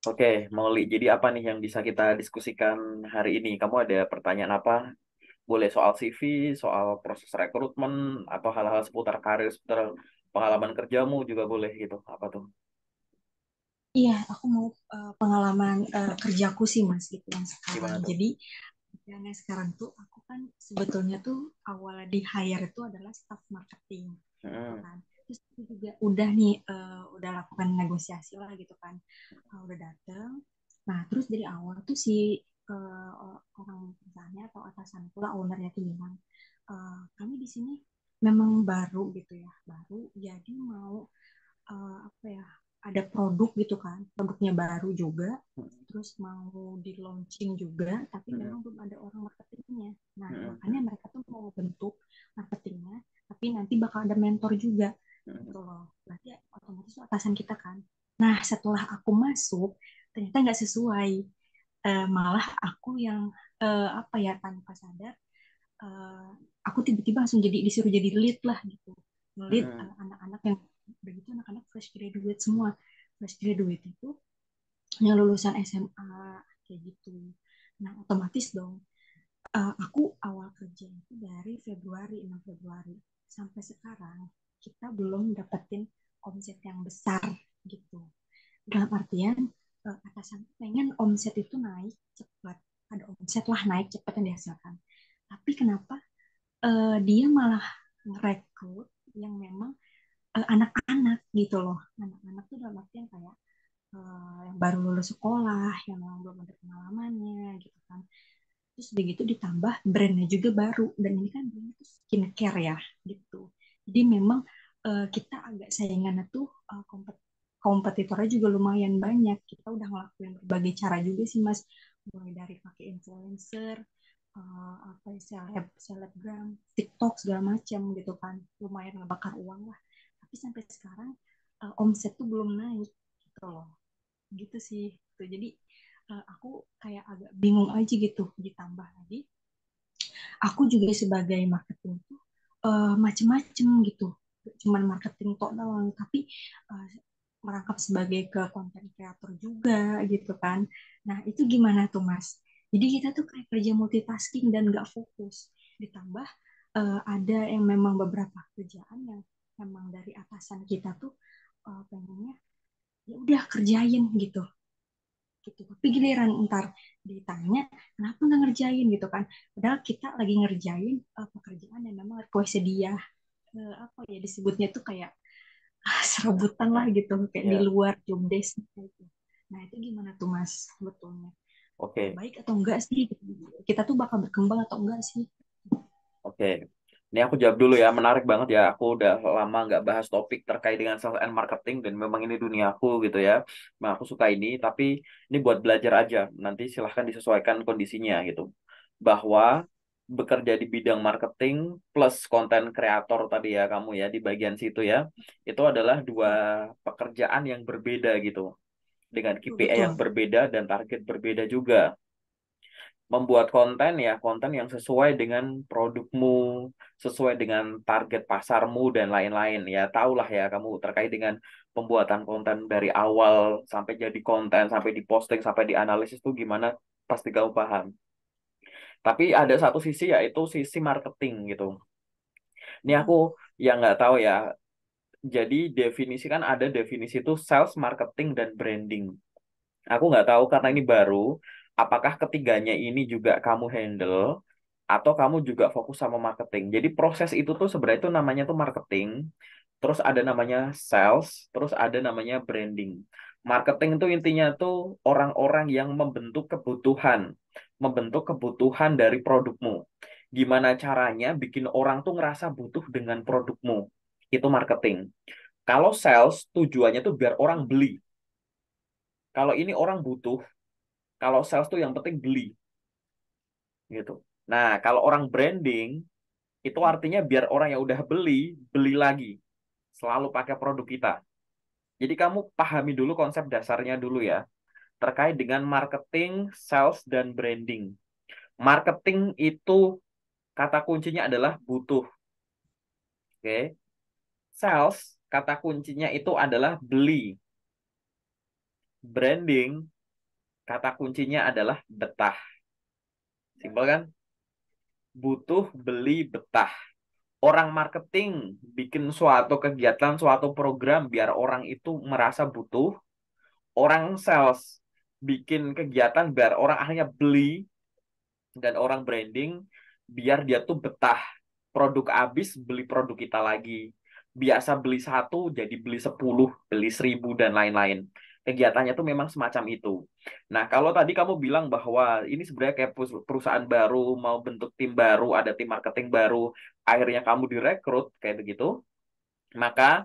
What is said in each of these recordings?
Oke, Mauli. Jadi apa nih yang bisa kita diskusikan hari ini? Kamu ada pertanyaan apa? Boleh soal CV, soal proses rekrutmen, atau hal-hal seputar karir, seputar pengalaman kerjamu juga boleh gitu. Apa tuh? Iya, aku mau pengalaman kerjaku sih Mas gitu yang sekarang. Gimana tuh? Jadi yang sekarang tuh aku kan sebetulnya tuh awal di hire itu adalah staff marketing gitu Hmm, kan. Terus aku juga udah nih udah lakukan negosiasi lah gitu kan. Udah dateng. Nah, terus dari awal tuh si orang perusahaannya atau atasanku lah ownernya tuh bilang, kami di sini memang baru gitu ya, baru jadi mau apa ya, ada produk gitu kan, produknya baru juga, hmm, terus mau di launching juga, tapi hmm, memang belum ada orang marketingnya. Nah, hmm, makanya hmm, mereka tuh mau bentuk marketingnya, tapi nanti bakal ada mentor juga hmm, gitu loh. Berarti otomatis itu atasan kita kan. Nah, setelah aku masuk ternyata nggak sesuai. Malah aku yang apa ya, tanpa sadar eh, aku tiba-tiba langsung disuruh jadi lead lah gitu, lead hmm, anak-anak yang begitu, anak-anak fresh graduate semua. Fresh graduate itu yang lulusan SMA kayak gitu. Nah, otomatis dong, aku awal kerja itu dari Februari, 6 Februari sampai sekarang kita belum dapetin omset yang besar gitu. Dalam artian atasan pengen omset itu naik cepat, ada omset lah naik cepat yang dihasilkan. Tapi kenapa dia malah ngerekrut yang memang anak-anak gitu loh. Anak-anak tuh dalam artian kayak yang baru lulus sekolah, yang memang belum ada pengalamannya gitu kan. Terus begitu ditambah brandnya juga baru, dan ini kan brand itu skincare ya gitu. Jadi memang kita agak saingannya tuh kompetitornya juga lumayan banyak. Kita udah ngelakuin berbagai cara juga sih Mas, mulai dari pakai influencer, apa ya, selebgram, TikTok segala macam gitu kan, lumayan ngebakar uang lah. Tapi sampai sekarang omset tuh belum naik gitu loh, gitu sih. Tuh, jadi aku kayak agak bingung aja gitu. Ditambah lagi aku juga sebagai marketing tuh macem-macem gitu, cuman marketing tok doang, tapi uh, merangkap sebagai ke konten kreator juga gitu kan. Nah, itu gimana tuh Mas? Jadi kita tuh kayak kerja multitasking dan gak fokus. Ditambah ada yang memang beberapa kerjaan yang memang dari atasan kita tuh pengennya ya udah kerjain gitu gitu. Tapi giliran ntar ditanya kenapa nggak ngerjain gitu kan, padahal kita lagi ngerjain pekerjaan yang memang request dia, apa ya disebutnya tuh kayak serebutan lah gitu, kayak di ya, luar job desk gitu. Nah, itu gimana tuh Mas sebetulnya, oke, baik atau enggak sih, kita tuh bakal berkembang atau enggak sih? oke. Ini aku jawab dulu ya, menarik banget ya. Aku udah lama nggak bahas topik terkait dengan sales and marketing, dan memang ini dunia aku gitu ya. Nah, aku suka ini, tapi ini buat belajar aja. Nanti silahkan disesuaikan kondisinya gitu. Bahwa bekerja di bidang marketing plus konten kreator tadi ya kamu ya di bagian situ ya, itu adalah dua Ya, pekerjaan yang berbeda gitu. Dengan betul KPI betul. yang berbeda dan target berbeda juga. Membuat konten ya konten yang sesuai dengan produkmu, sesuai dengan target pasarmu dan lain-lain ya. Tahulah ya kamu terkait dengan pembuatan konten dari awal sampai jadi konten, sampai diposting, sampai dianalisis itu gimana, pasti kamu paham. Tapi ada satu sisi yaitu sisi marketing gitu. Ini aku Mm, yang nggak tahu ya. Jadi definisi kan ada definisi itu sales, marketing, dan branding. Aku nggak tahu karena ini baru. Apakah ketiganya ini juga kamu handle atau kamu juga fokus sama marketing? Jadi proses itu tuh sebenarnya itu namanya tuh marketing. Terus ada namanya sales, terus ada namanya branding. Marketing itu intinya tuh orang-orang yang membentuk kebutuhan dari produkmu. Gimana caranya bikin orang tuh ngerasa butuh dengan produkmu? Itu marketing. Kalau sales tujuannya tuh biar orang beli. Kalau ini orang butuh, kalau sales tuh yang penting beli gitu. Nah, kalau orang branding itu artinya biar orang yang udah beli, beli lagi. Selalu pakai produk kita. Jadi kamu pahami dulu konsep dasarnya dulu ya. Terkait dengan marketing, sales, dan branding. Marketing itu kata kuncinya adalah butuh. Oke. Sales, kata kuncinya itu adalah beli. Branding, kata kuncinya adalah betah. Simpel kan? Butuh, beli, betah. Orang marketing bikin suatu kegiatan, suatu program biar orang itu merasa butuh. Orang sales bikin kegiatan biar orang akhirnya beli. Dan orang branding biar dia tuh betah. Produk habis, beli produk kita lagi. Biasa beli satu, jadi beli 10, beli 1000, dan lain-lain. Kegiatannya tuh memang semacam itu. Nah, kalau tadi kamu bilang bahwa ini sebenarnya kayak perusahaan baru, mau bentuk tim baru, ada tim marketing baru, akhirnya kamu direkrut, kayak begitu, maka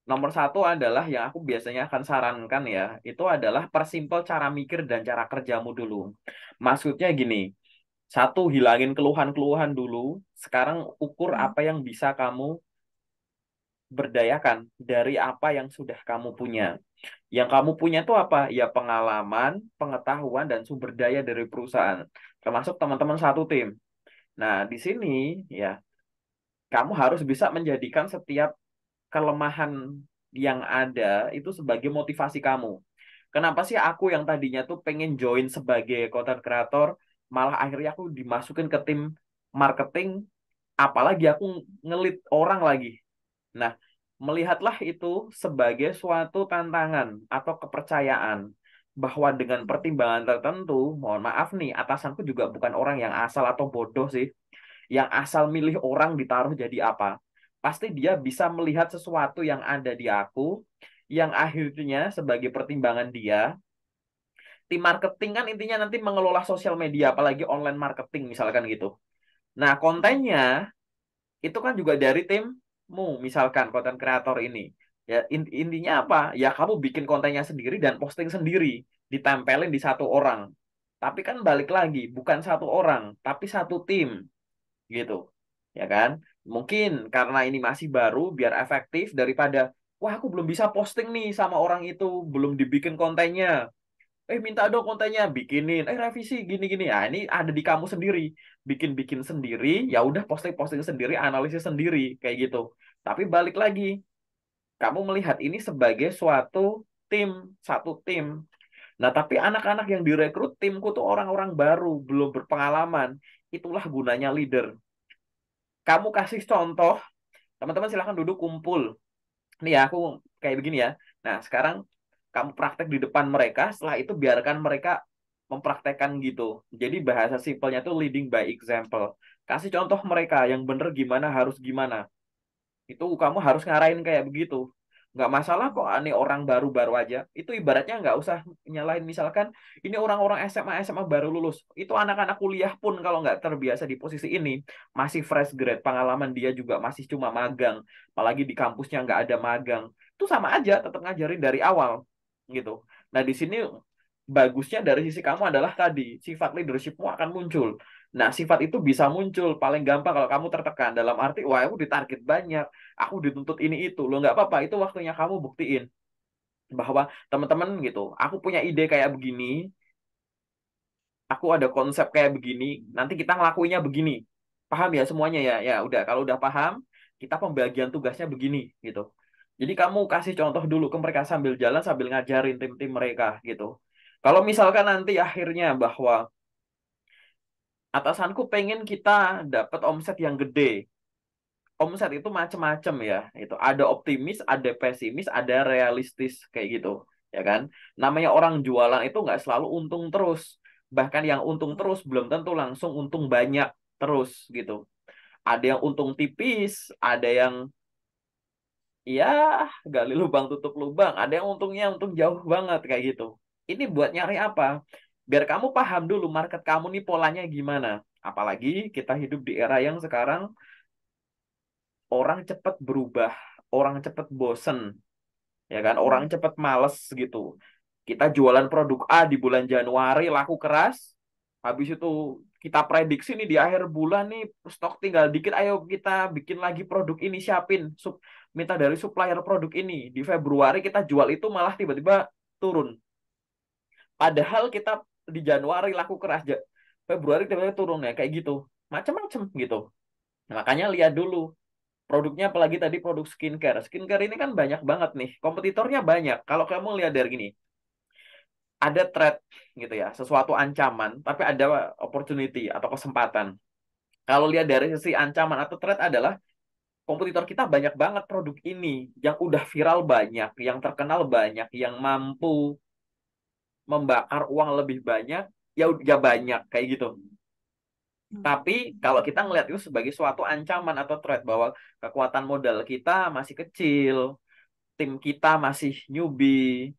nomor satu adalah yang aku biasanya akan sarankan ya, itu adalah persimpel cara mikir dan cara kerjamu dulu. Maksudnya gini, satu, hilangin keluhan-keluhan dulu. Sekarang ukur Hmm. apa yang bisa kamu berdayakan dari apa yang sudah kamu punya. Yang kamu punya itu apa? Ya pengalaman, pengetahuan, dan sumber daya dari perusahaan. Termasuk teman-teman satu tim. Nah, di sini ya, kamu harus bisa menjadikan setiap kelemahan yang ada itu sebagai motivasi kamu. Kenapa sih aku yang tadinya tuh pengen join sebagai content creator, malah akhirnya aku dimasukin ke tim marketing, apalagi aku ngelit orang lagi. Nah, melihatlah itu sebagai suatu tantangan atau kepercayaan bahwa dengan Hmm. pertimbangan tertentu, mohon maaf nih, atasanku juga bukan orang yang asal atau bodoh sih, yang asal milih orang ditaruh jadi apa. Pasti dia bisa melihat sesuatu yang ada di aku, yang akhirnya sebagai pertimbangan dia, tim marketing kan intinya nanti mengelola sosial media, apalagi online marketing misalkan gitu. Nah, Hmm. kontennya itu kan juga dari timmu, misalkan konten kreator ini. Ya, intinya apa? Ya kamu bikin kontennya sendiri dan posting sendiri, ditempelin di satu orang. Tapi kan balik lagi, bukan satu orang, tapi satu tim, gitu. Ya kan? Mungkin karena ini masih baru, biar efektif daripada, wah aku belum bisa posting nih sama orang itu, belum dibikin kontennya. Minta dong kontennya, bikinin. Revisi gini-gini. Nah, ini ada di kamu sendiri. Bikin-bikin sendiri, ya udah posting-posting sendiri, analisis sendiri, kayak gitu. Tapi balik lagi, kamu melihat ini sebagai suatu tim, satu tim. Nah, tapi anak-anak yang direkrut timku tuh orang-orang baru, belum berpengalaman. Itulah gunanya leader. Kamu kasih contoh, teman-teman silahkan duduk kumpul. Nih ya, aku kayak begini ya. Nah, sekarang kamu praktek di depan mereka, setelah itu biarkan mereka mempraktekkan gitu. Jadi bahasa simpelnya tuh leading by example. Kasih contoh mereka yang bener gimana, harus gimana. Itu kamu harus ngarahin kayak begitu. Nggak masalah kok, Hmm. aneh orang baru-baru aja. Itu ibaratnya nggak usah nyalain misalkan ini orang-orang SMA baru lulus. Itu anak-anak kuliah pun kalau nggak terbiasa di posisi ini, masih fresh grade, pengalaman dia juga masih cuma magang. Apalagi di kampusnya nggak ada magang. Itu sama aja, tetap ngajarin dari awal gitu. Nah, di sini bagusnya dari sisi kamu adalah tadi, sifat leadershipmu akan muncul. Nah, sifat itu bisa muncul paling gampang kalau kamu tertekan. Dalam arti, wah aku ditarget banyak, aku dituntut ini itu. Lo nggak apa-apa, itu waktunya kamu buktiin bahwa teman-teman gitu, aku punya ide kayak begini, aku ada konsep kayak begini, nanti kita ngelakuinnya begini. Paham ya semuanya ya? Ya udah, kalau udah paham, kita pembagian tugasnya begini gitu. Jadi kamu kasih contoh dulu ke mereka sambil jalan sambil ngajarin tim-tim mereka gitu. Kalau misalkan nanti akhirnya bahwa atasanku pengen kita dapat omset yang gede. Omset itu macem-macem ya. Itu ada optimis, ada pesimis, ada realistis kayak gitu, ya kan? Namanya orang jualan itu nggak selalu untung terus. Bahkan yang untung Hmm. terus belum tentu langsung untung banyak terus gitu. Ada yang untung tipis, ada yang ya gali lubang tutup lubang, ada yang untungnya untung jauh banget kayak gitu. Ini buat nyari apa? Biar kamu paham dulu market kamu nih polanya gimana. Apalagi kita hidup di era yang sekarang orang cepat berubah, orang cepat bosen, ya kan? Orang Hmm. cepat males gitu. Kita jualan produk A di bulan Januari laku keras, habis itu kita prediksi nih di akhir bulan nih stok tinggal dikit, ayo kita bikin lagi produk ini, siapin, minta dari supplier produk ini. Di Februari kita jual itu malah tiba-tiba turun. Padahal kita di Januari laku keras, Februari tiba-tiba turun ya kayak gitu. Macam-macam gitu. Nah, makanya lihat dulu produknya, apalagi tadi produk skincare. Skincare ini kan banyak banget nih. Kompetitornya banyak. Kalau kamu lihat dari gini, ada threat gitu ya, sesuatu ancaman, tapi ada opportunity atau kesempatan. Kalau lihat dari sisi ancaman atau threat adalah kompetitor kita banyak banget produk ini yang udah viral banyak, yang terkenal banyak, yang mampu membakar uang lebih banyak, ya banyak kayak gitu. Hmm. Tapi kalau kita ngelihat itu sebagai suatu ancaman atau threat bahwa kekuatan modal kita masih kecil, tim kita masih newbie,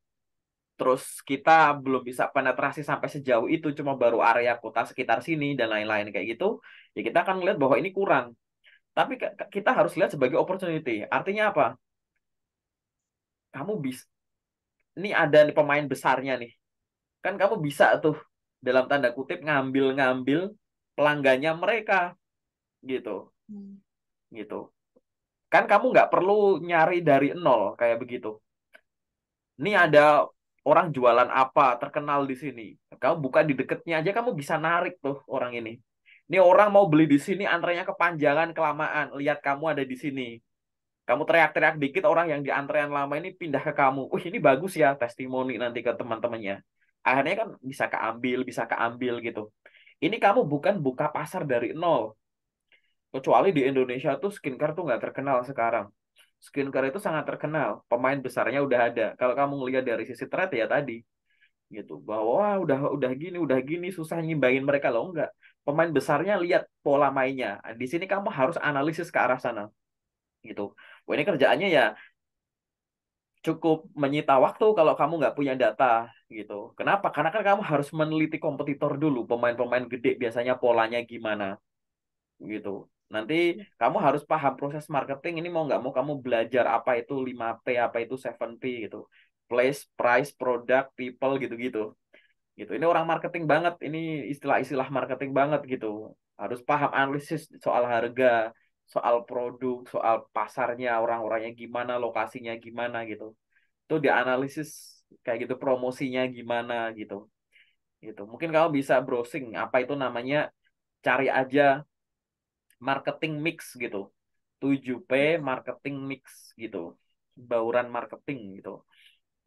terus kita belum bisa penetrasi sampai sejauh itu, cuma baru area kota sekitar sini dan lain-lain kayak gitu, ya kita akan melihat bahwa ini kurang. Tapi kita harus lihat sebagai opportunity. Artinya apa? Kamu bisa, ini ada nih pemain besarnya nih. Kan kamu bisa tuh dalam tanda kutip ngambil-ngambil pelanggannya mereka gitu, Hmm. gitu. Kan kamu nggak perlu nyari dari nol kayak begitu. Ini ada orang jualan apa terkenal di sini. Kamu buka di deketnya aja kamu bisa narik tuh orang ini. Ini orang mau beli di sini antrenya kepanjangan kelamaan. Lihat kamu ada di sini. Kamu teriak-teriak dikit orang yang di antrean lama ini pindah ke kamu. Ini bagus ya testimoni nanti ke teman-temannya. Akhirnya kan bisa keambil gitu. Ini kamu bukan buka pasar dari nol. Kecuali di Indonesia tuh skincare tuh nggak terkenal sekarang. Skincare itu sangat terkenal. Pemain besarnya udah ada. Kalau kamu ngelihat dari sisi trend ya tadi gitu bahwa wah, udah gini susah nyimbangin mereka loh enggak. Pemain besarnya lihat pola mainnya. Di sini kamu harus analisis ke arah sana gitu. Wah, ini kerjaannya ya cukup menyita waktu kalau kamu nggak punya data gitu. Kenapa? Karena kan kamu harus meneliti kompetitor dulu, pemain-pemain gede biasanya polanya gimana gitu. Nanti Ya. kamu harus paham proses marketing ini mau nggak mau kamu belajar apa itu 5P, apa itu 7P gitu. Place, price, product, people gitu-gitu. Gitu. Ini orang marketing banget, ini istilah-istilah marketing banget gitu. Harus paham analisis soal harga, soal produk, soal pasarnya, orang-orangnya gimana, lokasinya gimana gitu. Itu dianalisis kayak gitu, promosinya gimana gitu. Gitu. Mungkin kamu bisa browsing apa itu namanya, cari aja marketing mix gitu. 7P marketing mix gitu. Bauran marketing gitu.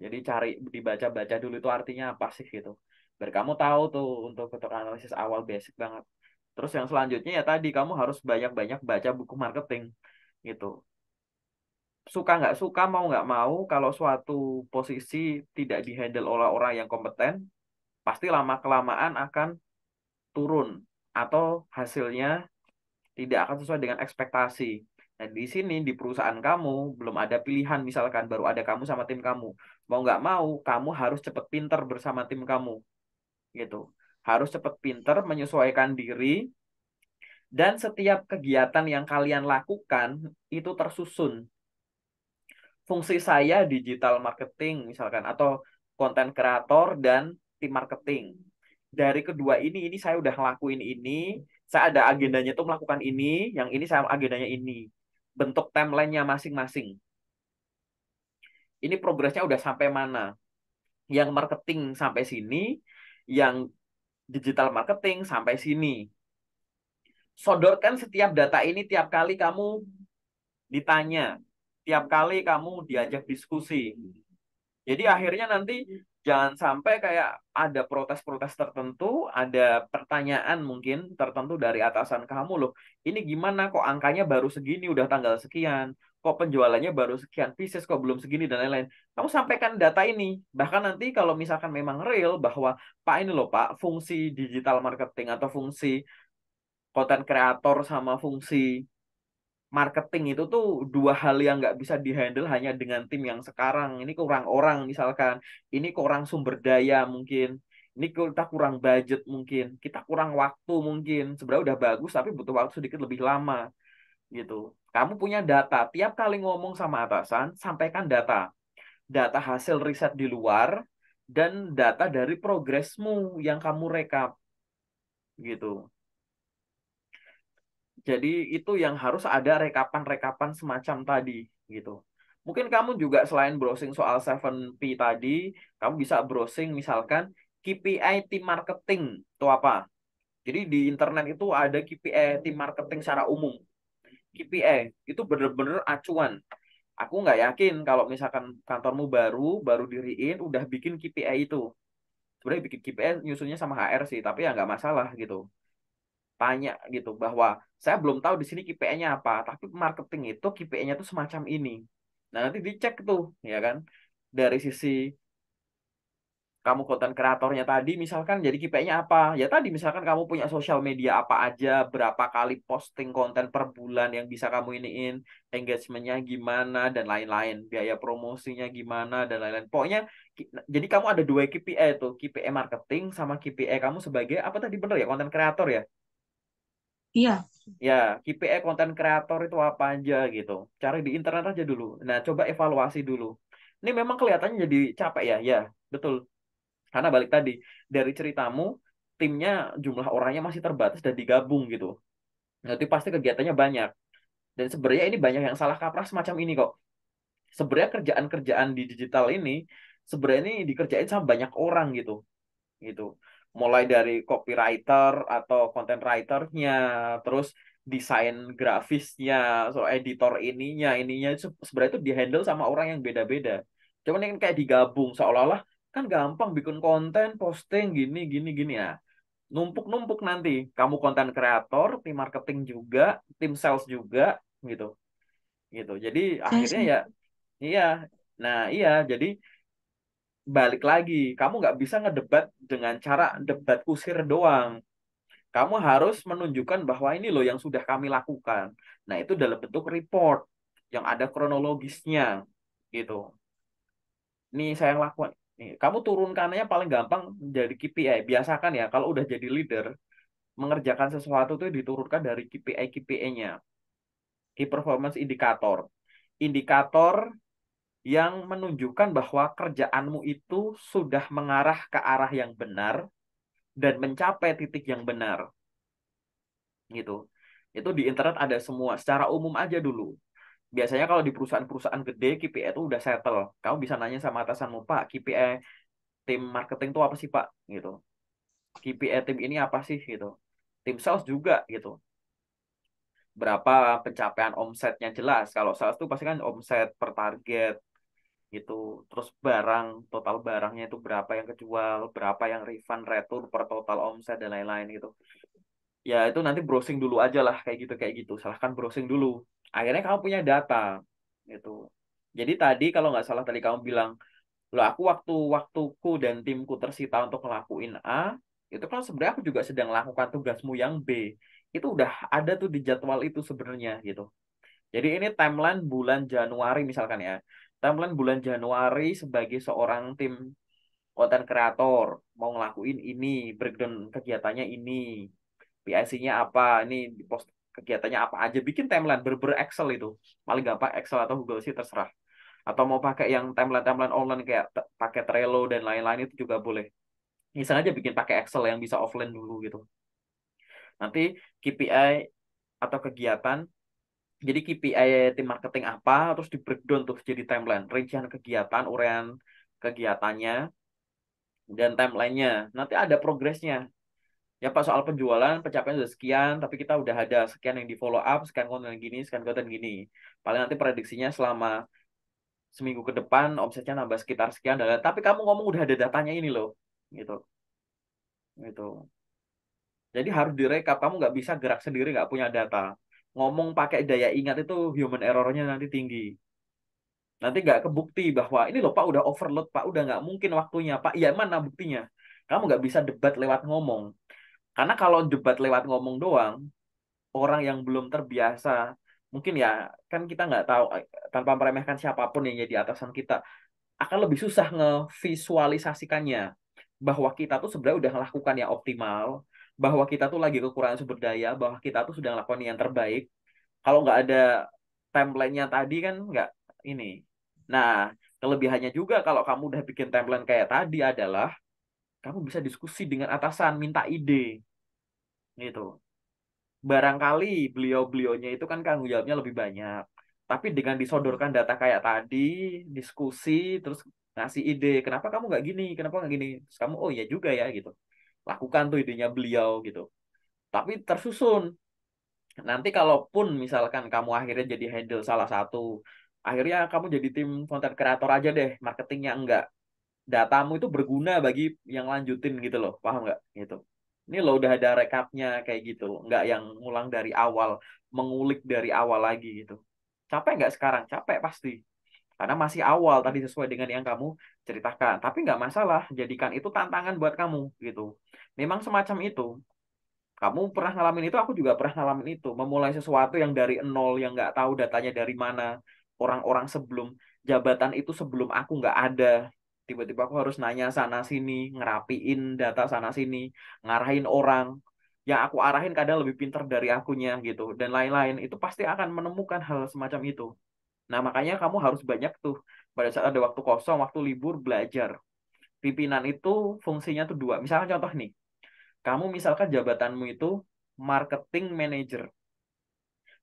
Jadi cari dibaca-baca dulu itu artinya apa sih gitu. Biar kamu tahu tuh untuk analisis awal basic banget. Terus yang selanjutnya ya tadi kamu harus banyak-banyak baca buku marketing gitu. Suka nggak suka mau nggak mau kalau suatu posisi tidak dihandle oleh orang yang kompeten, pasti lama kelamaan akan turun atau hasilnya tidak akan sesuai dengan ekspektasi. Nah, di sini di perusahaan kamu belum ada pilihan, misalkan baru ada kamu sama tim kamu. Mau nggak mau, kamu harus cepet pinter bersama tim kamu, gitu. Harus cepet pinter menyesuaikan diri dan setiap kegiatan yang kalian lakukan itu tersusun. Fungsi saya digital marketing misalkan atau konten kreator dan tim marketing. Dari kedua ini saya udah ngelakuin ini, saya ada agendanya tuh melakukan ini, yang ini saya agendanya ini. Bentuk timelinenya masing-masing. Ini progresnya udah sampai mana? Yang marketing sampai sini, yang digital marketing sampai sini. Sodorkan setiap data ini tiap kali kamu ditanya, tiap kali kamu diajak diskusi. Jadi akhirnya nanti jangan sampai kayak ada protes-protes tertentu, ada pertanyaan mungkin tertentu dari atasan kamu loh. Ini gimana kok angkanya baru segini udah tanggal sekian, kok penjualannya baru sekian pieces kok belum segini dan lain-lain. Kamu sampaikan data ini. Bahkan nanti kalau misalkan memang real bahwa Pak ini loh Pak, fungsi digital marketing atau fungsi konten kreator sama fungsi marketing itu tuh dua hal yang nggak bisa dihandle hanya dengan tim yang sekarang. Ini kurang orang misalkan, ini kurang sumber daya mungkin, ini kita kurang budget mungkin, kita kurang waktu mungkin. Sebenarnya udah bagus tapi butuh waktu sedikit lebih lama gitu. Kamu punya data, tiap kali ngomong sama atasan, sampaikan data, data hasil riset di luar dan data dari progresmu yang kamu rekap gitu. Jadi itu yang harus ada rekapan-rekapan semacam tadi gitu. Mungkin kamu juga selain browsing soal 7P tadi, kamu bisa browsing misalkan KPI tim marketing itu apa. Jadi di internet itu ada KPI tim marketing secara umum. KPI itu bener-bener acuan. Aku nggak yakin kalau misalkan kantormu baru diriin udah bikin KPI itu. sebenarnya bikin KPI nyusunnya sama HR sih, tapi ya nggak masalah gitu. Tanya gitu bahwa saya belum tahu di sini KPI-nya apa, tapi marketing itu KPI-nya tuh semacam ini. Nah, nanti dicek tuh, ya kan? Dari sisi kamu konten kreatornya tadi misalkan jadi KPI-nya apa? Ya tadi misalkan kamu punya sosial media apa aja, berapa kali posting konten per bulan yang bisa kamu iniin, engagementnya gimana dan lain-lain, biaya promosinya gimana dan lain-lain. Pokoknya jadi kamu ada dua KPI tuh, KPI marketing sama KPI kamu sebagai apa tadi bener ya konten kreator ya? Iya, Ya, KPI konten kreator itu apa aja gitu. Cari di internet aja dulu. Nah, coba evaluasi dulu. Ini memang kelihatannya jadi capek ya, ya, betul. Karena balik tadi, dari ceritamu, timnya jumlah orangnya masih terbatas dan digabung gitu. Nanti pasti kegiatannya banyak. Dan sebenarnya ini banyak yang salah kaprah semacam ini kok. Sebenarnya kerjaan-kerjaan di digital ini, sebenarnya ini dikerjain sama banyak orang gitu. Gitu. Mulai dari copywriter atau content writernya, terus desain grafisnya, so editor ininya itu sebenarnya itu dihandle sama orang yang beda-beda. Cuman yang kayak digabung seolah-olah kan gampang bikin konten, posting gini gini gini ya. Numpuk-numpuk nanti. Kamu konten kreator, tim marketing juga, tim sales juga gitu. Gitu. Jadi saya akhirnya ya setuju. iya. Nah, iya, jadi balik lagi, kamu nggak bisa ngedebat dengan cara debat kusir doang. Kamu harus menunjukkan bahwa ini loh yang sudah kami lakukan. Nah, itu dalam bentuk report yang ada kronologisnya gitu. Ini saya yang lakukan. Nih, kamu turunkannya paling gampang dari KPI. Biasakan ya, kalau udah jadi leader, mengerjakan sesuatu itu diturunkan dari KPI-KPI-nya. Key Performance Indicator. Indikator yang menunjukkan bahwa kerjaanmu itu sudah mengarah ke arah yang benar dan mencapai titik yang benar gitu. Itu di internet ada semua secara umum aja dulu. Biasanya kalau di perusahaan-perusahaan gede KPI itu udah settle. Kamu bisa nanya sama atasanmu, Pak, KPI tim marketing itu apa sih, Pak? Gitu. KPI tim ini apa sih gitu. Tim sales juga gitu. Berapa pencapaian omsetnya jelas. Kalau sales itu pasti kan omset per target gitu. Terus barang, total barangnya itu berapa yang kejual, berapa yang refund, retur per total omset dan lain-lain gitu. Ya itu nanti browsing dulu aja lah kayak gitu. Silahkan browsing dulu. Akhirnya kamu punya data gitu. Jadi tadi kalau nggak salah tadi kamu bilang, loh aku waktuku dan timku tersita untuk ngelakuin A, itu kan sebenarnya aku juga sedang melakukan tugasmu yang B. Itu udah ada tuh di jadwal itu sebenarnya gitu. Jadi ini timeline bulan Januari misalkan ya. Timeline bulan Januari sebagai seorang tim konten kreator mau ngelakuin ini, breakdown kegiatannya ini, PIC-nya apa, ini di post kegiatannya apa aja, bikin timeline berber Excel itu. Paling gampang Excel atau Google sih terserah. Atau mau pakai yang timeline-timeline online kayak pakai Trello dan lain-lain itu juga boleh. Bisa aja bikin pakai Excel yang bisa offline dulu gitu. Nanti KPI atau kegiatan, jadi KPI tim marketing apa, terus di breakdown tuh jadi timeline, rincian kegiatan, uraian kegiatannya, dan timelinenya. Nanti ada progresnya. Ya Pak soal penjualan, pencapaian sudah sekian, tapi kita udah ada sekian yang di follow up, sekian konten gini, sekian konten gini. Paling nanti prediksinya selama seminggu ke depan omsetnya nambah sekitar sekian. Tapi kamu ngomong udah ada datanya ini loh, gitu, gitu. Jadi harus direkap. Kamu nggak bisa gerak sendiri, nggak punya data. Ngomong pakai daya ingat itu human errornya nanti tinggi. Nanti nggak kebukti bahwa ini loh Pak udah overload, Pak udah nggak mungkin waktunya, Pak. Iya mana buktinya? Kamu nggak bisa debat lewat ngomong. Karena kalau debat lewat ngomong doang, orang yang belum terbiasa, mungkin ya kan kita nggak tahu tanpa meremehkan siapapun yang jadi atasan kita, akan lebih susah ngevisualisasikannya bahwa kita tuh sebenarnya udah melakukan yang optimal, bahwa kita tuh lagi kekurangan sumber daya, bahwa kita tuh sudah melakukan yang terbaik. Kalau nggak ada template-nya tadi kan nggak ini. Nah, kelebihannya juga kalau kamu udah bikin template kayak tadi adalah kamu bisa diskusi dengan atasan, minta ide gitu. Barangkali beliau-beliaunya itu kan tanggung jawabnya lebih banyak. Tapi dengan disodorkan data kayak tadi, diskusi, terus ngasih ide, kenapa kamu nggak gini, kenapa nggak gini, terus kamu, oh ya juga ya gitu. Lakukan tuh idenya beliau gitu. Tapi tersusun. Nanti kalaupun misalkan kamu akhirnya jadi handle salah satu, akhirnya kamu jadi tim konten kreator aja deh, marketingnya enggak. datamu itu berguna bagi yang lanjutin gitu loh, paham nggak? Gitu. Ini lo udah ada rekapnya kayak gitu, nggak yang ngulang dari awal, mengulik dari awal lagi gitu. Capek nggak sekarang? Capek pasti. Karena masih awal tadi sesuai dengan yang kamu ceritakan. Tapi nggak masalah, jadikan itu tantangan buat kamu gitu. Memang semacam itu. Kamu pernah ngalamin itu, aku juga pernah ngalamin itu. Memulai sesuatu yang dari nol, yang nggak tahu datanya dari mana. Orang-orang sebelum jabatan itu sebelum aku nggak ada. Tiba-tiba aku harus nanya sana sini, ngerapiin data sana sini, ngarahin orang. Yang aku arahin kadang lebih pintar dari akunya gitu. Dan lain-lain. Itu pasti akan menemukan hal semacam itu. Nah, makanya kamu harus banyak tuh pada saat ada waktu kosong, waktu libur belajar. Pimpinan itu fungsinya tuh dua. Misalnya contoh nih, kamu misalkan jabatanmu itu marketing manager,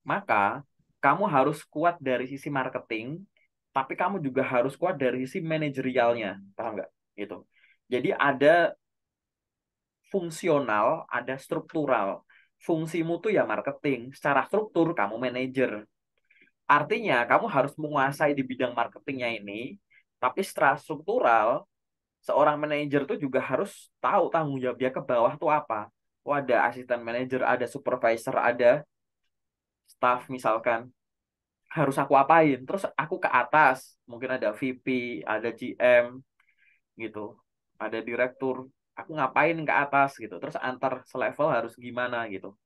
maka kamu harus kuat dari sisi marketing, tapi kamu juga harus kuat dari sisi manajerialnya, paham nggak? Gitu. Jadi ada fungsional, ada struktural. Fungsimu tuh ya marketing, secara struktur kamu manajer. Artinya kamu harus menguasai di bidang marketingnya ini, tapi secara struktural seorang manajer tuh juga harus tahu tanggung jawab dia ke bawah tuh apa. Oh, ada asisten manajer, ada supervisor, ada staff misalkan. Harus aku apain? Terus aku ke atas, mungkin ada VP, ada GM gitu, ada direktur. Aku ngapain ke atas gitu. Terus antar selevel harus gimana gitu.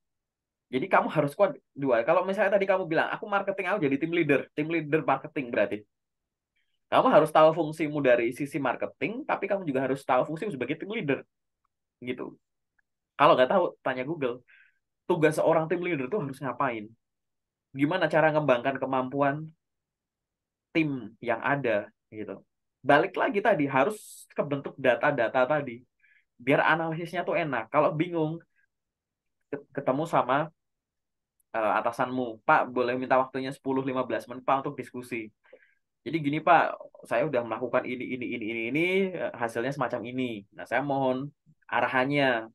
Jadi kamu harus kuat dua. Kalau misalnya tadi kamu bilang, aku marketing, aku jadi tim leader marketing berarti. Kamu harus tahu fungsimu dari sisi marketing, tapi kamu juga harus tahu fungsimu sebagai tim leader gitu. Kalau nggak tahu, tanya Google. Tugas seorang tim leader tuh harus ngapain? Gimana cara ngembangkan kemampuan tim yang ada gitu. Balik lagi tadi harus kebentuk data-data tadi biar analisisnya tuh enak. Kalau bingung ketemu sama atasanmu, Pak, boleh minta waktunya 10-15 menit Pak untuk diskusi. Jadi gini Pak, saya udah melakukan ini, hasilnya semacam ini. Nah, saya mohon arahannya.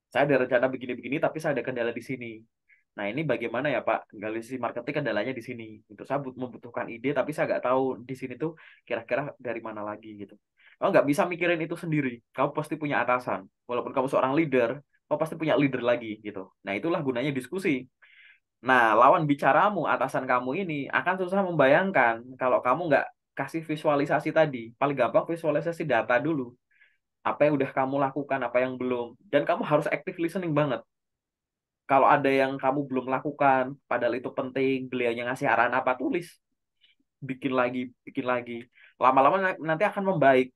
Saya ada rencana begini-begini, tapi saya ada kendala di sini. Nah, ini bagaimana ya Pak? Dari sisi marketing kendalanya di sini. Itu saya membutuhkan ide, tapi saya nggak tahu di sini tuh kira-kira dari mana lagi gitu. Kamu nggak bisa mikirin itu sendiri. Kamu pasti punya atasan. Walaupun kamu seorang leader, kamu pasti punya leader lagi gitu. Nah, itulah gunanya diskusi. Nah, lawan bicaramu, atasan kamu ini akan susah membayangkan kalau kamu nggak kasih visualisasi tadi. Paling gampang visualisasi data dulu. Apa yang udah kamu lakukan, apa yang belum. Dan kamu harus active listening banget. Kalau ada yang kamu belum lakukan, padahal itu penting, beliaunya ngasih arahan apa, tulis. Bikin lagi, bikin lagi. Lama-lama nanti akan membaik,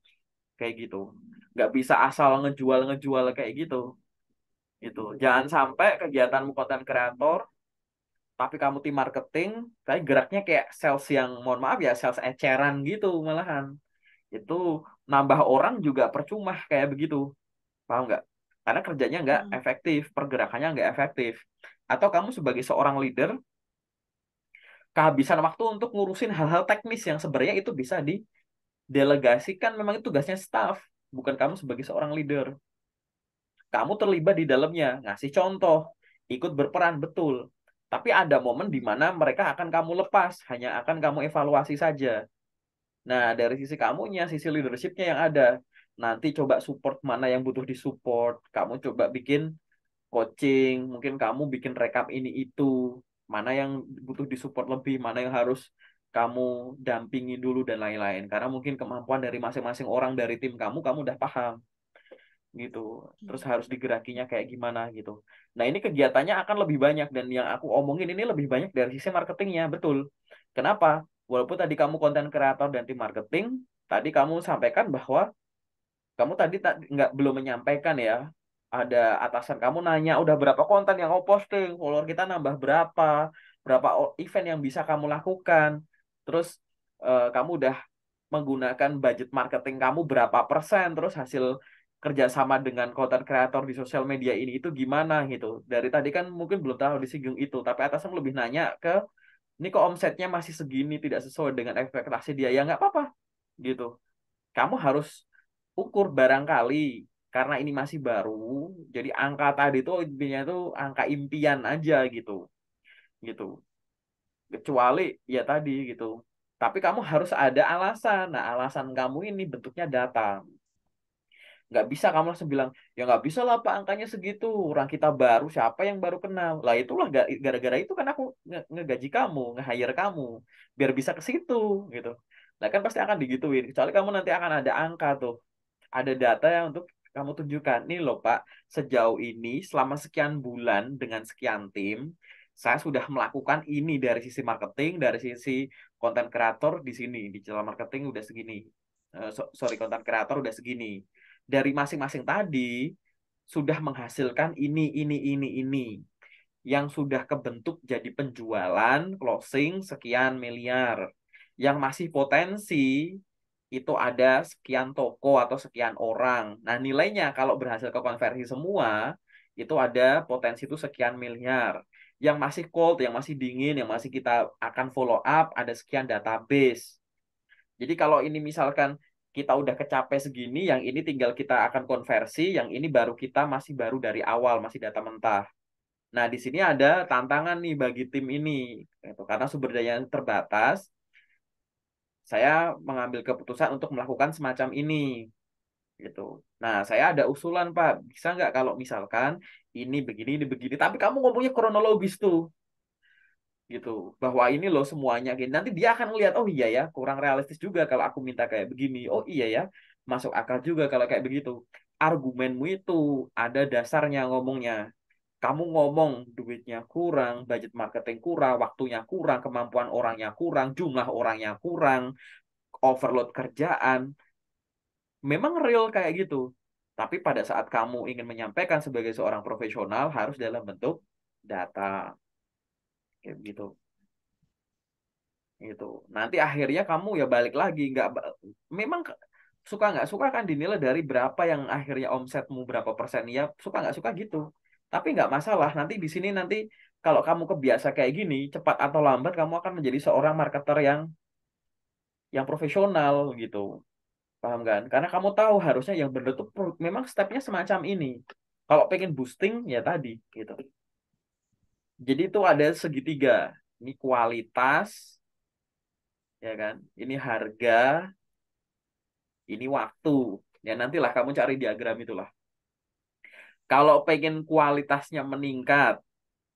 kayak gitu. Nggak bisa asal ngejual-ngejual kayak gitu. Gitu. Jangan sampai kegiatanmu konten kreator, tapi kamu tim marketing, tapi geraknya kayak sales yang, mohon maaf ya, sales eceran gitu malahan. Itu nambah orang juga percuma kayak begitu. Paham nggak? Karena kerjanya nggak Hmm. efektif, pergerakannya nggak efektif. Atau kamu sebagai seorang leader, kehabisan waktu untuk ngurusin hal-hal teknis yang sebenarnya itu bisa didelegasikan, memang itu tugasnya staff, bukan kamu sebagai seorang leader. Kamu terlibat di dalamnya, ngasih contoh, ikut berperan, betul. Tapi ada momen di mana mereka akan kamu lepas, hanya akan kamu evaluasi saja. Nah, dari sisi kamunya, sisi leadershipnya yang ada, nanti coba support mana yang butuh disupport. Kamu coba bikin coaching, mungkin kamu bikin rekap ini itu, mana yang butuh disupport lebih, mana yang harus kamu dampingi dulu dan lain-lain. Karena mungkin kemampuan dari masing-masing orang dari tim kamu udah paham gitu. Terus harus digerakinya kayak gimana gitu. Nah, ini kegiatannya akan lebih banyak dan yang aku omongin ini lebih banyak dari sisi marketingnya, betul. Kenapa? Walaupun tadi kamu konten kreator dan tim marketing, tadi kamu sampaikan bahwa kamu tadi nggak belum menyampaikan ya. Ada atasan kamu nanya udah berapa konten yang kamu posting, follower kita nambah berapa, berapa event yang bisa kamu lakukan. Terus kamu udah menggunakan budget marketing kamu berapa persen, terus hasil kerjasama dengan content creator di sosial media ini itu gimana gitu. Dari tadi kan mungkin belum tahu disinggung itu, tapi atasan lebih nanya ke ini kok omsetnya masih segini tidak sesuai dengan ekspektasi dia, ya nggak apa-apa gitu. Kamu harus ukur barangkali karena ini masih baru, jadi angka tadi itu intinya itu angka impian aja gitu, gitu. Kecuali ya tadi gitu. Tapi kamu harus ada alasan. Nah, alasan kamu ini bentuknya data. Nggak bisa kamu langsung bilang, ya nggak bisa lah Pak angkanya segitu. Orang kita baru, siapa yang baru kenal? Lah itulah gara-gara itu kan aku ngegaji kamu, nge-hire kamu. Biar bisa ke situ gitu. Nah kan pasti akan digituin. Kecuali kamu nanti akan ada angka tuh. Ada data yang untuk kamu tunjukkan. Nih loh Pak, sejauh ini selama sekian bulan dengan sekian tim, saya sudah melakukan ini dari sisi marketing, dari sisi konten kreator di sini. Di digital marketing udah segini. Sorry, konten kreator udah segini. Dari masing-masing tadi sudah menghasilkan ini. Yang sudah kebentuk jadi penjualan, closing sekian miliar. Yang masih potensi itu ada sekian toko atau sekian orang. Nah, nilainya kalau berhasil ke konversi semua, itu ada potensi itu sekian miliar. Yang masih cold, yang masih dingin, yang masih kita akan follow up, ada sekian database. Jadi kalau ini misalkan kita udah kecapai segini, yang ini tinggal kita akan konversi, yang ini baru kita masih baru dari awal, masih data mentah. Nah, di sini ada tantangan nih bagi tim ini. Gitu. Karena sumber daya yang terbatas, saya mengambil keputusan untuk melakukan semacam ini. Gitu. Nah, saya ada usulan, Pak. Bisa nggak kalau misalkan ini begini. Tapi kamu ngomongnya kronologis tuh. Gitu, bahwa ini loh semuanya gini. Nanti dia akan lihat, oh iya ya, kurang realistis juga kalau aku minta kayak begini. Oh iya ya, masuk akal juga kalau kayak begitu. Argumenmu itu ada dasarnya ngomongnya. Kamu ngomong duitnya kurang, budget marketing kurang, waktunya kurang, kemampuan orangnya kurang, jumlah orangnya kurang, overload kerjaan. Memang real kayak gitu. Tapi pada saat kamu ingin menyampaikan sebagai seorang profesional harus dalam bentuk data kayak gitu. Gitu. Nanti akhirnya kamu ya balik lagi memang suka nggak suka kan dinilai dari berapa yang akhirnya omsetmu berapa persen ya suka nggak suka gitu. Tapi nggak masalah nanti di sini nanti kalau kamu kebiasa kayak gini cepat atau lambat kamu akan menjadi seorang marketer yang profesional gitu. Paham kan? Karena kamu tahu harusnya yang benar tuh memang stepnya semacam ini. Kalau pengen boosting ya tadi gitu. Jadi itu ada segitiga. Ini kualitas ya kan. Ini harga, ini waktu. Ya nantilah kamu cari diagram itulah. Kalau pengen kualitasnya meningkat,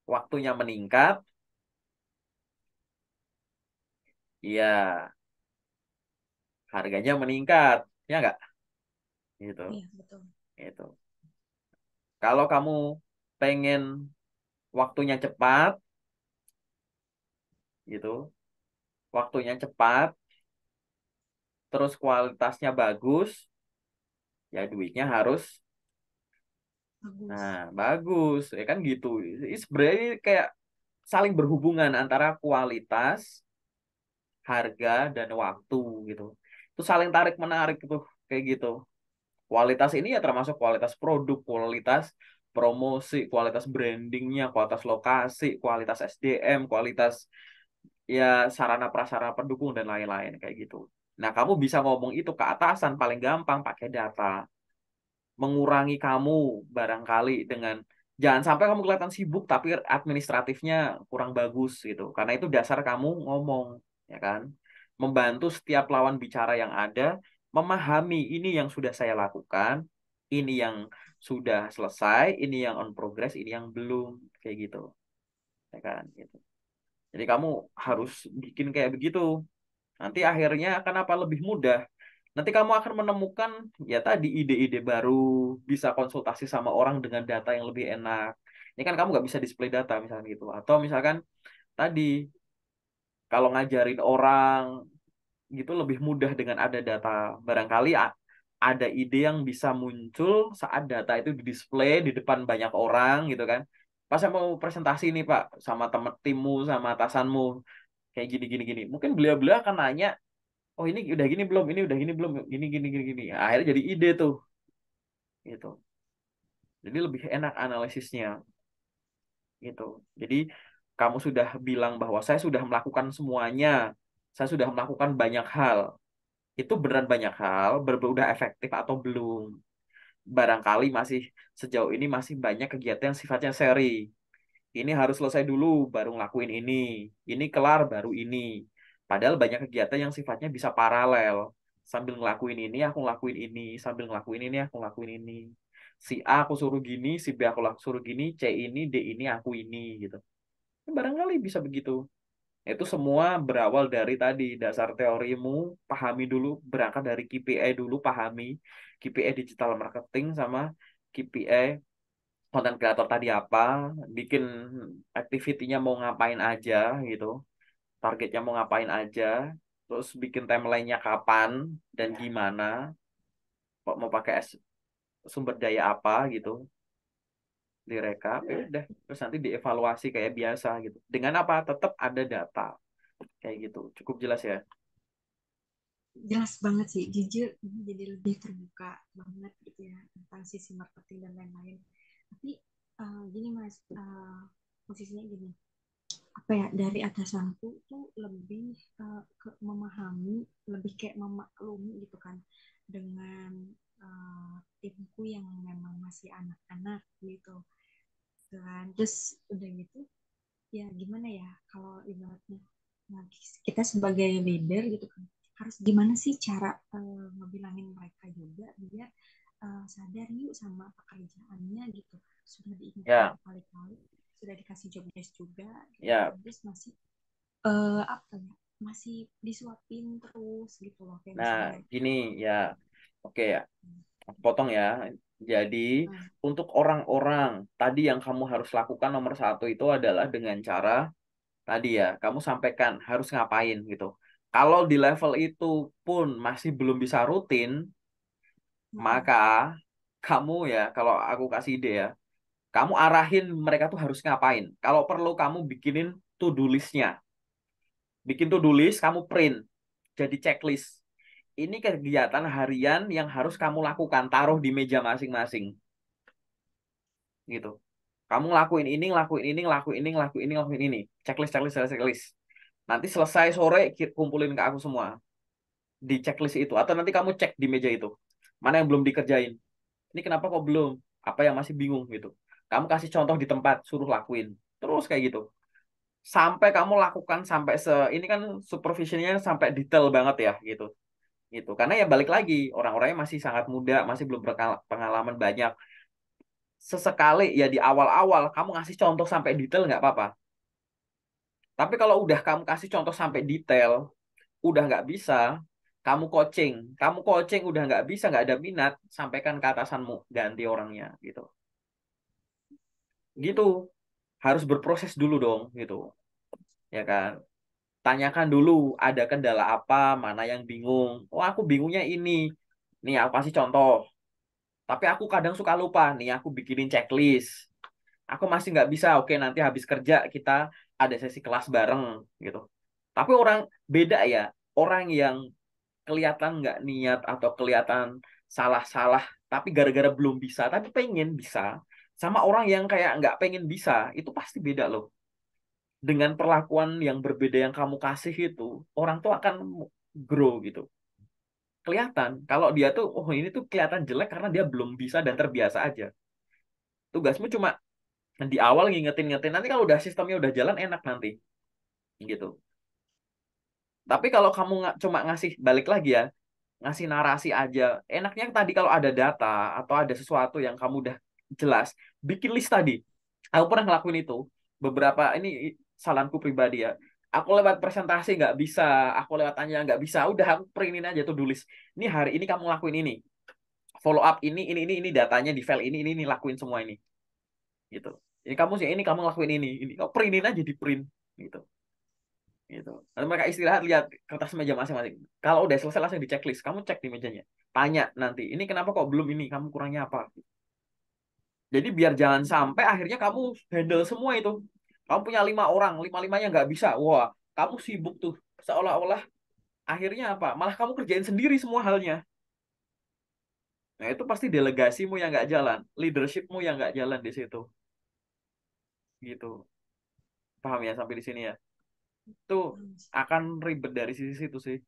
waktunya meningkat, ya harganya meningkat. Ya enggak? Gitu. Iya, betul. Gitu. Kalau kamu pengen waktunya cepat, gitu. Waktunya cepat, terus kualitasnya bagus, ya duitnya harus Bagus. bagus. Ya kan gitu. Ini sebenarnya kayak saling berhubungan antara kualitas harga dan waktu gitu. Itu saling tarik menarik itu kayak gitu. Kualitas ini ya termasuk kualitas produk, kualitas promosi, kualitas brandingnya, kualitas lokasi, kualitas SDM, kualitas ya sarana prasarana pendukung dan lain-lain kayak gitu. Nah, kamu bisa ngomong itu ke atasan paling gampang pakai data. Mengurangi kamu barangkali dengan jangan sampai kamu kelihatan sibuk tapi administratifnya kurang bagus gitu. Karena itu dasar kamu ngomong, ya kan? Membantu setiap lawan bicara yang ada memahami ini yang sudah saya lakukan, ini yang sudah selesai, ini yang on progress, ini yang belum kayak gitu, ya kan? Gitu. Jadi kamu harus bikin kayak begitu. Nanti akhirnya akan apa lebih mudah. Nanti kamu akan menemukan ya tadi ide-ide baru, bisa konsultasi sama orang dengan data yang lebih enak. Ini kan kamu nggak bisa display data misalnya gitu. Atau misalkan tadi kalau ngajarin orang gitu lebih mudah dengan ada data. Barangkali ada ide yang bisa muncul saat data itu di display di depan banyak orang gitu kan. Pas saya mau presentasi nih Pak sama temen timmu sama atasanmu kayak gini gini gini. Mungkin beliau-beliau akan nanya, oh ini udah gini belum, ini udah gini belum, gini gini gini gini. Akhirnya jadi ide tuh, gitu. Jadi lebih enak analisisnya, gitu. Jadi kamu sudah bilang bahwa saya sudah melakukan semuanya, saya sudah melakukan banyak hal. Itu beneran banyak hal, udah efektif atau belum? Barangkali masih sejauh ini masih banyak kegiatan yang sifatnya seri. Ini harus selesai dulu, baru ngelakuin ini. Ini kelar, baru ini. Padahal banyak kegiatan yang sifatnya bisa paralel. Sambil ngelakuin ini, aku ngelakuin ini. Sambil ngelakuin ini, aku ngelakuin ini. Si A aku suruh gini, si B aku suruh gini, C ini, D ini, aku ini gitu. Barangkali bisa begitu. Itu semua berawal dari tadi dasar teorimu, pahami dulu, berangkat dari KPI dulu, pahami KPI digital marketing sama KPI konten kreator tadi apa, bikin activity-nya mau ngapain aja gitu, targetnya mau ngapain aja, terus bikin timeline-nya kapan dan gimana, kok mau pakai sumber daya apa gitu, direkap, ya udah, terus nanti dievaluasi kayak biasa gitu. Dengan apa? Tetap ada data kayak gitu. Cukup jelas ya. Jelas banget sih, jujur ini jadi lebih terbuka banget gitu ya tentang sisi marketing dan lain-lain. Tapi gini Mas, posisinya gini, apa ya, dari atasanku tuh lebih ke memahami, lebih kayak memaklumi gitu kan dengan timku yang memang masih anak-anak gitu kan. Terus udah gitu ya gimana ya, kalau ibaratnya, nah, kita sebagai leader gitu kan harus gimana sih cara ngebilangin mereka juga biar sadar yuk sama pekerjaannya gitu. Sudah diingatkan Ya, berkali-kali, sudah dikasih job desk juga gitu kan, ya. terus masih apa ya, masih disuapin terus gitu loh, kayak Nah, misalnya gini ya. Oke ya. Aku potong ya. Jadi, uh, untuk orang-orang tadi yang kamu harus lakukan nomor satu itu adalah dengan cara tadi ya, kamu sampaikan harus ngapain gitu. Kalau di level itu pun masih belum bisa rutin, maka kamu ya, kalau aku kasih ide ya, kamu arahin mereka tuh harus ngapain. Kalau perlu kamu bikinin to-do list-nya. Bikin to-do list, kamu print. Jadi checklist. Ini kegiatan harian yang harus kamu lakukan, taruh di meja masing-masing gitu. Kamu ngelakuin ini, ngelakuin ini, ngelakuin ini, ngelakuin ini, ngelakuin ini. Checklist, checklist, checklist, checklist. Nanti selesai sore kumpulin ke aku semua di checklist itu. Atau nanti kamu cek di meja itu. Mana yang belum dikerjain. Ini kenapa kok belum? Apa yang masih bingung gitu. Kamu kasih contoh di tempat, suruh lakuin. Terus kayak gitu. Sampai kamu lakukan sampai ini kan supervisionnya sampai detail banget ya gitu. Gitu. Karena ya balik lagi, orang-orangnya masih sangat muda, masih belum berpengalaman banyak. Sesekali ya di awal-awal kamu ngasih contoh sampai detail nggak apa-apa. Tapi kalau udah kamu kasih contoh sampai detail, udah nggak bisa, kamu coaching udah nggak bisa, nggak ada minat, sampaikan ke atasanmu, ganti orangnya gitu. Gitu, harus berproses dulu dong gitu, ya kan? Tanyakan dulu ada kendala apa, mana yang bingung. Oh aku bingungnya ini. Nih aku kasih contoh. Tapi aku kadang suka lupa. Nih aku bikinin checklist. Aku masih nggak bisa. Oke, nanti habis kerja kita ada sesi kelas bareng gitu. Tapi orang beda ya. Orang yang kelihatan nggak niat atau kelihatan salah-salah, tapi gara-gara belum bisa, tapi pengen bisa. Sama orang yang kayak nggak pengen bisa, itu pasti beda loh. Dengan perlakuan yang berbeda yang kamu kasih itu, orang tuh akan grow gitu. Kelihatan. Kalau dia tuh, oh ini tuh kelihatan jelek karena dia belum bisa dan terbiasa aja. Tugasmu cuma di awal ngingetin-ngingetin. Nanti kalau udah sistemnya udah jalan enak nanti. Gitu. Tapi kalau kamu cuma ngasih balik lagi ya, ngasih narasi aja. Enaknya tadi kalau ada data atau ada sesuatu yang kamu udah jelas, bikin list tadi. Aku pernah ngelakuin itu. Beberapa, ini saranku pribadi ya. Aku lewat presentasi nggak bisa, aku lewat tanya nggak bisa. Udah aku printin aja tuh tulis. Ini hari ini kamu lakuin ini. Follow up ini datanya di file ini lakuin semua ini. Gitu. Ini kamu sih, ini kamu lakuin ini. Kau printin aja di print. Gitu. Gitu. Lalu mereka istirahat lihat kertas meja masing-masing. Kalau udah selesai langsung di checklist. Kamu cek di mejanya. Tanya nanti, ini kenapa kok belum ini? Kamu kurangnya apa? Jadi biar jangan sampai akhirnya kamu handle semua itu. Kamu punya 5 orang, lima-limanya nggak bisa. Wah, kamu sibuk tuh. Seolah-olah akhirnya apa? Malah kamu kerjain sendiri semua halnya. Nah itu pasti delegasimu yang nggak jalan, leadershipmu yang nggak jalan di situ. Gitu. Paham ya sampai di sini ya? Itu akan ribet dari sisi situ sih.